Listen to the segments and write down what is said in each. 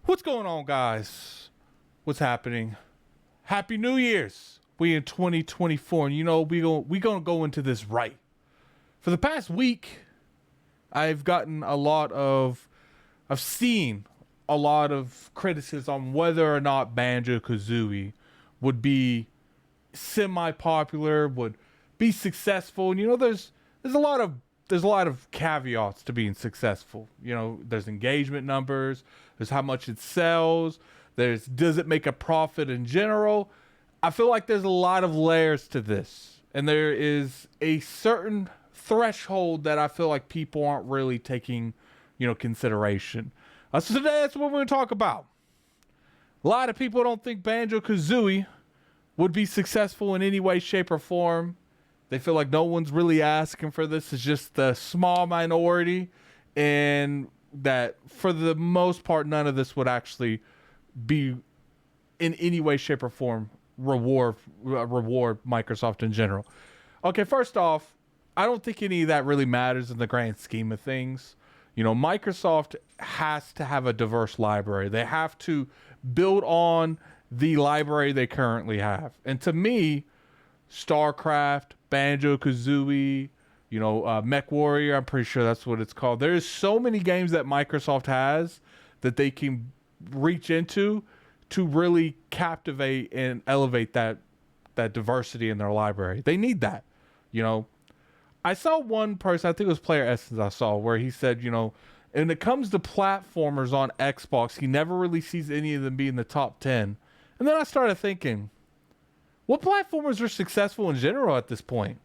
What's going on, guys? What's happening? Happy New Year's. We in 2024, and you know we gonna go into this right. For the past week, I've seen a lot of criticism on whether or not Banjo-Kazooie would be semi-popular, would be successful. And you know, there's a lot of caveats to being successful. You know, there's engagement numbers, there's how much it sells, there's does it make a profit in general. I feel like there's a lot of layers to this, and there is a certain threshold that I feel like people aren't really taking, consideration. So today that's what we're going to talk about. A lot of people don't think Banjo-Kazooie would be successful in any way, shape, or form. They feel like no one's really asking for this. It's just the small minority, and that for the most part, none of this would actually be in any way, shape, or form reward Microsoft in general. Okay, first off, I don't think any of that really matters in the grand scheme of things. You know, Microsoft has to have a diverse library. They have to build on the library they currently have. And to me, StarCraft, Banjo-Kazooie, Mech Warrior, I'm pretty sure that's what it's called. There's so many games that Microsoft has that they can reach into to really captivate and elevate that diversity in their library. They need that. I saw one person, I think it was Player Essence I saw, where he said, when it comes to platformers on Xbox, he never really sees any of them be in the top 10. And then I started thinking, what platformers are successful in general at this point?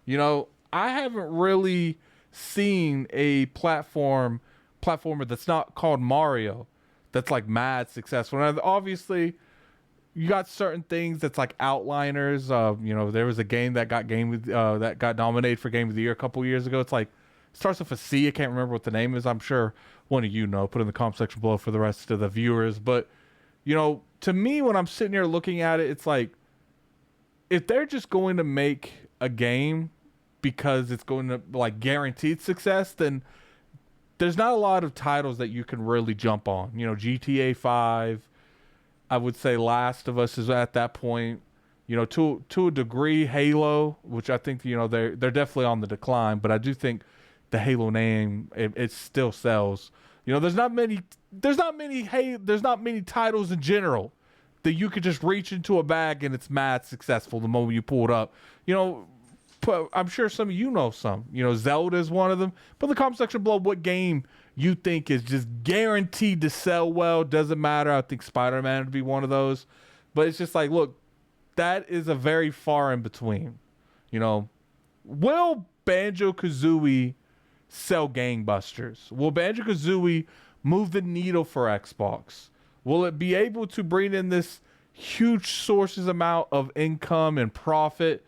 I haven't really seen a platformer that's not called Mario that's like mad successful. And obviously, you got certain things that's like outliners. There was a game that got nominated for Game of the Year a couple years ago. It's like starts with a C. I can't remember what the name is. I'm sure one of you know. Put in the comment section below for the rest of the viewers. But to me, when I'm sitting here looking at it, it's like if they're just going to make a game because it's going to like guaranteed success, then there's not a lot of titles that you can really jump on. GTA 5, I would say Last of Us is at that point. To a degree, Halo, which I think they're definitely on the decline, but I do think the Halo name it still sells. There's not many titles in general that you could just reach into a bag and it's mad successful the moment you pull it up. I'm sure some of you know some. Zelda is one of them. Put in the comment section below what game you think is just guaranteed to sell well. Doesn't matter. I think Spider-Man would be one of those. But it's just like, look, that is a very far in between. Will Banjo-Kazooie sell gangbusters? Will Banjo-Kazooie move the needle for Xbox? Will it be able to bring in this huge sources amount of income and profit?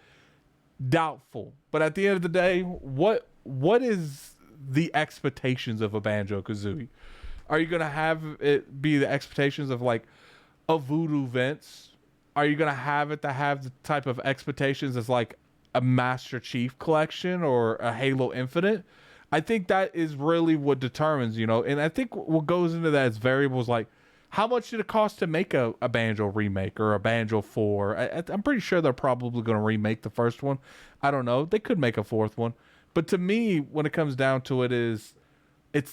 Doubtful. But at the end of the day, what is the expectations of a Banjo-Kazooie? Are you going to have it be the expectations of like a Voodoo Vince? Are you going to have it to have the type of expectations as like a Master Chief collection or a Halo Infinite? I think that is really what determines, and I think what goes into that is variables like how much did it cost to make a Banjo remake or a Banjo 4? I'm pretty sure they're probably going to remake the first one. I don't know. They could make a fourth one. But to me, when it comes down to it, it's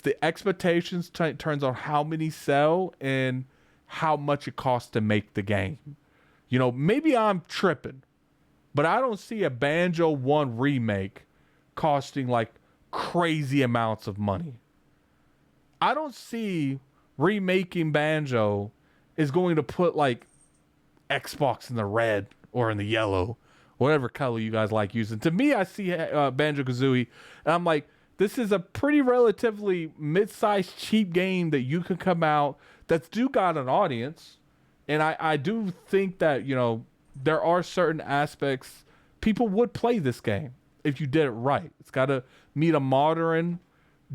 the expectations turns on how many sell and how much it costs to make the game. Maybe I'm tripping, but I don't see a Banjo 1 remake costing like crazy amounts of money. I don't see remaking Banjo is going to put like Xbox in the red or in the yellow, whatever color you guys like using. To me, I see Banjo-Kazooie, and I'm like, this is a pretty relatively mid-sized cheap game that you can come out that's do got an audience. And I do think that, there are certain aspects people would play this game if you did it right. It's got to meet a modern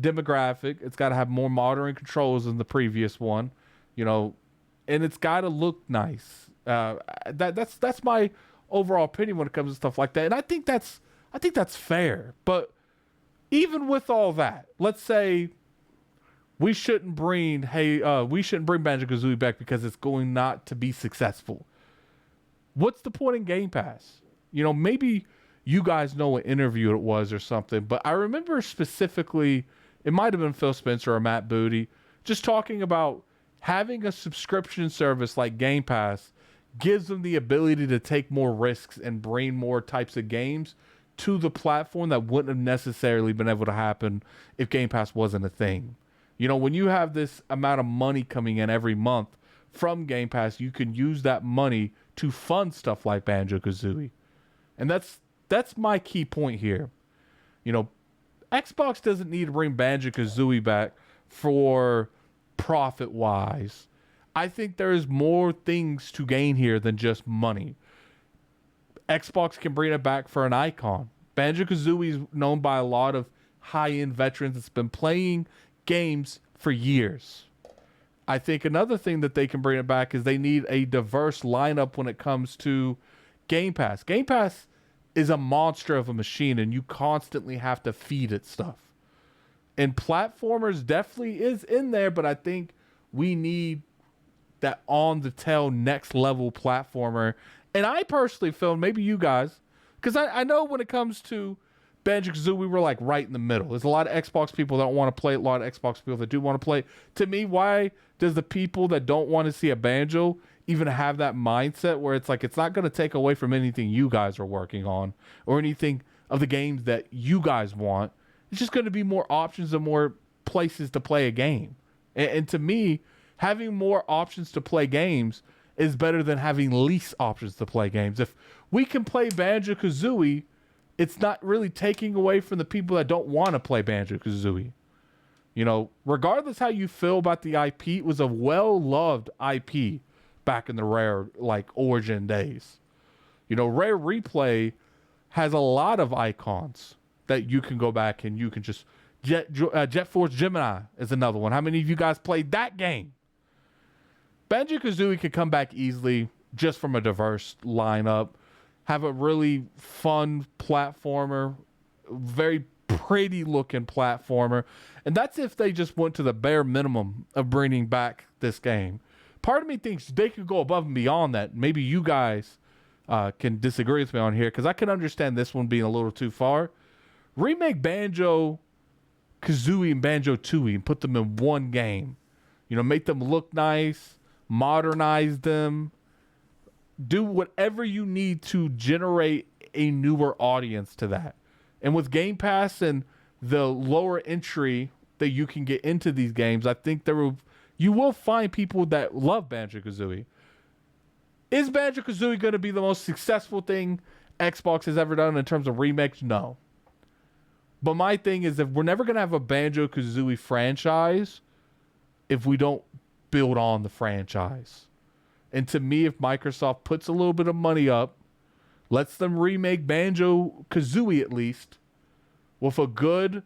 demographic. It's got to have more modern controls than the previous one, and it's got to look nice. That's my overall opinion when it comes to stuff like that. And I think that's fair. But even with all that, let's say we shouldn't bring Banjo-Kazooie back because it's going not to be successful. What's the point in Game Pass? You know, maybe you guys know what interview it was or something, but I remember specifically, it might have been Phil Spencer or Matt Booty, just talking about having a subscription service like Game Pass gives them the ability to take more risks and bring more types of games to the platform that wouldn't have necessarily been able to happen if Game Pass wasn't a thing. You know, when you have this amount of money coming in every month from Game Pass, you can use that money to fund stuff like Banjo-Kazooie. And that's my key point here. You know, Xbox doesn't need to bring Banjo-Kazooie back for profit-wise. I think there's more things to gain here than just money. Xbox can bring it back for an icon. Banjo-Kazooie is known by a lot of high-end veterans that's been playing games for years. I think another thing that they can bring it back is they need a diverse lineup when it comes to Game Pass. Game Pass is a monster of a machine, and you constantly have to feed it stuff. And platformers definitely is in there, but I think we need that on-the-tail next-level platformer. And I personally feel, maybe you guys, because I know when it comes to Banjo-Kazooie, we were like right in the middle. There's a lot of Xbox people that don't want to play it, a lot of Xbox people that do want to play it. To me, why does the people that don't want to see a Banjo even have that mindset where it's like it's not going to take away from anything you guys are working on or anything of the games that you guys want? It's just going to be more options and more places to play a game. And to me, having more options to play games is better than having least options to play games. If we can play Banjo-Kazooie, it's not really taking away from the people that don't want to play Banjo-Kazooie. You know, regardless how you feel about the IP, it was a well-loved IP back in the Rare, like, origin days. You know, Rare Replay has a lot of icons that you can go back and you can just... Jet Force Gemini is another one. How many of you guys played that game? Banjo-Kazooie could come back easily just from a diverse lineup. Have a really fun platformer. Very pretty looking platformer. And that's if they just went to the bare minimum of bringing back this game. Part of me thinks they could go above and beyond that. Maybe you guys can disagree with me on here, because I can understand this one being a little too far. Remake Banjo-Kazooie and Banjo-Tooie and put them in one game. You know, make them look nice, modernize them, do whatever you need to generate a newer audience to that. And with Game Pass and the lower entry that you can get into these games, I think you will find people that love Banjo-Kazooie. Is Banjo-Kazooie going to be the most successful thing Xbox has ever done in terms of remakes? No. But my thing is, if we're never going to have a Banjo-Kazooie franchise if we don't build on the franchise. And to me, if Microsoft puts a little bit of money up, lets them remake Banjo-Kazooie at least, with a good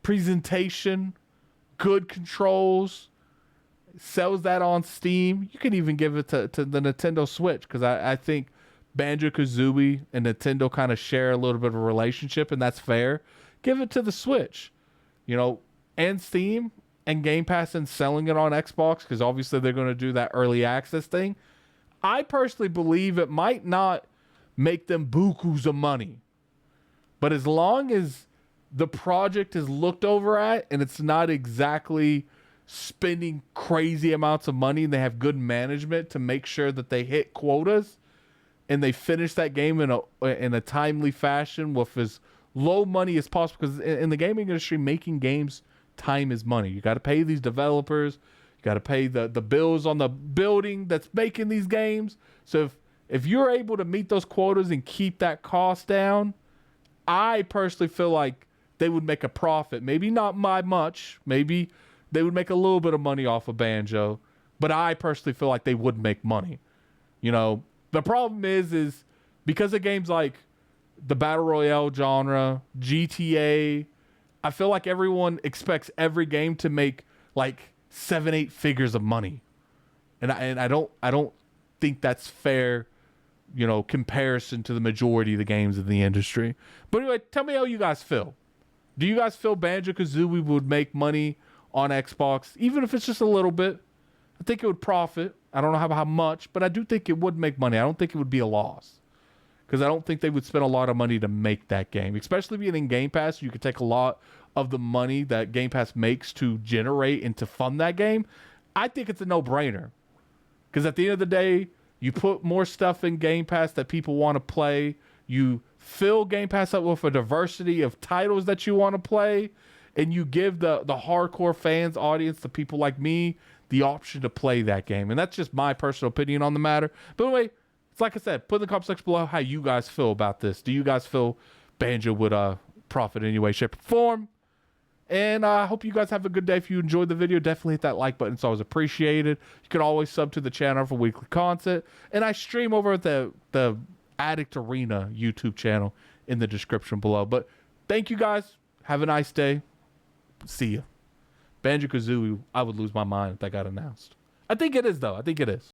presentation, good controls, sells that on Steam, you can even give it to the Nintendo Switch, because I think Banjo-Kazooie and Nintendo kind of share a little bit of a relationship, and that's fair. Give it to the Switch, you know, and Steam and Game Pass, and selling it on Xbox, because obviously they're going to do that early access thing. I personally believe it might not make them bukus of money, but as long as the project is looked over at and it's not exactly spending crazy amounts of money, and they have good management to make sure that they hit quotas and they finish that game in a timely fashion with as low money as possible, because in the gaming industry, making games, time is money. You got to pay these developers, you got to pay the bills on the building that's making these games. So if you're able to meet those quotas and keep that cost down, I personally feel like they would make a profit. Maybe not by much, maybe they would make a little bit of money off of Banjo, but I personally feel like they would make money. You know, the problem is because of games like the Battle Royale genre, GTA, I feel like everyone expects every game to make like 7-8 figures of money. And I don't think that's fair, you know, comparison to the majority of the games in the industry. But anyway, tell me how you guys feel. Do you guys feel Banjo-Kazooie would make money on Xbox, even if it's just a little bit? I think it would profit. I don't know how much, but I do think it would make money. I don't think it would be a loss, because I don't think they would spend a lot of money to make that game, especially being in Game Pass. You could take a lot of the money that Game Pass makes to generate and to fund that game. I think it's a no-brainer, because at the end of the day, you put more stuff in Game Pass that people want to play. You fill Game Pass up with a diversity of titles that you want to play, and you give the hardcore fans audience, the people like me, the option to play that game. And that's just my personal opinion on the matter. But anyway, it's like I said, put in the comment section below how you guys feel about this. Do you guys feel Banjo would profit in any way, shape, or form? And I hope you guys have a good day. If you enjoyed the video, definitely hit that like button. It's always appreciated. You can always sub to the channel for weekly content. And I stream over at the Addict Arena YouTube channel in the description below. But thank you guys. Have a nice day. See ya. Banjo-Kazooie, I would lose my mind if that got announced. I think it is, though. I think it is.